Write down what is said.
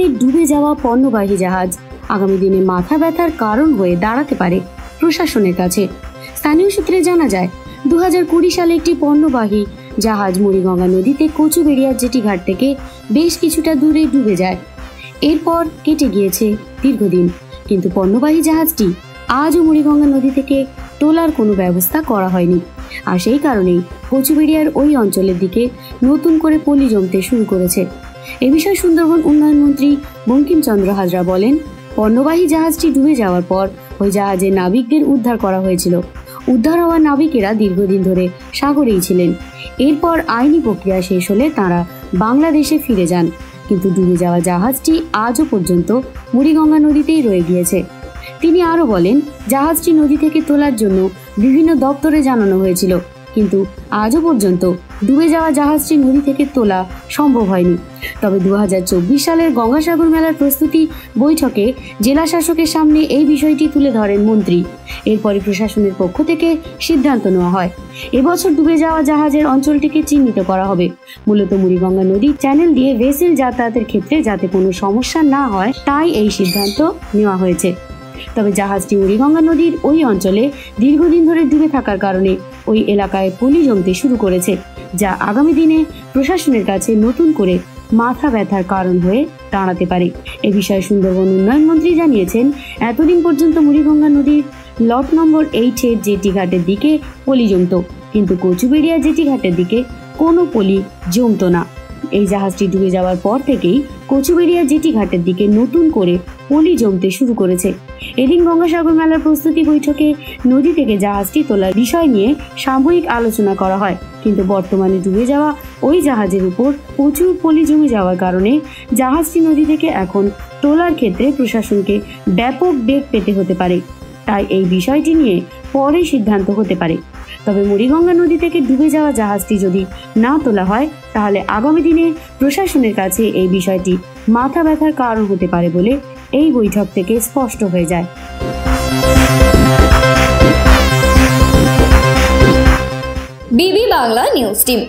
নদীতে ডুবে যাওয়া পণ্যবাহী জাহাজ আগামী দিনে মাথা ব্যথার কারণ হয়ে দাঁড়াতে পারে প্রশাসনের কাছে। স্থানীয় সূত্রে জানা যায়, 2020 সালে একটি পণ্যবাহী জাহাজ মুড়িগঙ্গা নদীতে কচুবেড়িয়ার জেটি ঘাট থেকে বেশ কিছুটা দূরে ডুবে যায়। এরপর কেটে গিয়েছে দীর্ঘদিন, কিন্তু পণ্যবাহী জাহাজটি আজও মুড়িগঙ্গা নদী থেকে তোলার কোনো ব্যবস্থা করা হয়নি। আর সেই কারণেই কচুবেড়িয়ার ওই অঞ্চলের দিকে নতুন করে পলি জমতে শুরু করেছে। এ বিষয়ে সুন্দরবন উন্নয়ন মন্ত্রী বঙ্কিমচন্দ্র হাজরা বলেন, পণ্যবাহী জাহাজটি ডুবে যাওয়ার পর ওই জাহাজের নাবিকদের উদ্ধার করা হয়েছিল। উদ্ধার হওয়া নাবিকেরা দীর্ঘদিন ধরে সাগরেই ছিলেন। এরপর আইনি প্রক্রিয়া শেষ হলে তাঁরা বাংলাদেশে ফিরে যান, কিন্তু ডুবে যাওয়া জাহাজটি আজও পর্যন্ত মুড়িগঙ্গা নদীতেই রয়ে গিয়েছে। তিনি আরও বলেন, জাহাজটি নদী থেকে তোলার জন্য বিভিন্ন দপ্তরে জানানো হয়েছিল, কিন্তু আজও পর্যন্ত ডুবে যাওয়া জাহাজটি নদী থেকে তোলা সম্ভব হয়নি। তবে 2024 সালের গঙ্গাসাগর মেলার প্রস্তুতি বৈঠকে জেলা শাসকের সামনে এই বিষয়টি তুলে ধরেন মন্ত্রী। এরপরে প্রশাসনের পক্ষ থেকে সিদ্ধান্ত নেওয়া হয়, এবছর ডুবে যাওয়া জাহাজের অঞ্চলটিকে চিহ্নিত করা হবে। মূলত মুড়িগঙ্গা নদীর চ্যানেল দিয়ে ভেসেল যাতায়াতের ক্ষেত্রে যাতে কোনো সমস্যা না হয়, তাই এই সিদ্ধান্ত নেওয়া হয়েছে। তবে জাহাজটি মুড়িগঙ্গা নদীর ওই অঞ্চলে দীর্ঘদিন ধরে ডুবে থাকার কারণে ওই এলাকায় পলি জমতে শুরু করেছে, যা আগামী দিনে প্রশাসনের কাছে নতুন করে মাথা ব্যথার কারণ হয়ে দাঁড়াতে পারে। এ বিষয়ে সুন্দরবন উন্নয়ন মন্ত্রী জানিয়েছেন, এতদিন পর্যন্ত মুড়িগঙ্গা নদীর লট নম্বর 8 জেটি ঘাটের দিকে পলি জমত, কিন্তু কচুবেড়িয়া জেটি ঘাটের দিকে কোনো পলি জমত না। এই জাহাজটি ডুবে যাওয়ার পর থেকেই কচুবেড়িয়া জেটি ঘাটের দিকে নতুন করে পলি জমতে শুরু করেছে। এদিন গঙ্গাসাগর মেলার প্রস্তুতি বৈঠকে নদী থেকে জাহাজটি তোলার বিষয় নিয়ে সাময়িক আলোচনা করা হয়, কিন্তু বর্তমানে ডুবে যাওয়া ওই জাহাজের উপর প্রচুর পলি জমে যাওয়ার কারণে জাহাজটি নদী থেকে এখন তোলার ক্ষেত্রে প্রশাসনকে ব্যাপক বেগ পেতে হতে পারে। তাই এই বিষয়টি নিয়ে পরে সিদ্ধান্ত হতে পারে। তবে মুড়িগঙ্গা নদী থেকে ডুবে যাওয়া জাহাজটি যদি না তোলা হয়, তাহলে আগামী দিনে প্রশাসনের কাছে এই বিষয়টি মাথা ব্যথার কারণ হতে পারে বলে এই বৈঠক থেকে স্পষ্ট হয়ে যায়। বিবি বাংলা নিউজ টিম।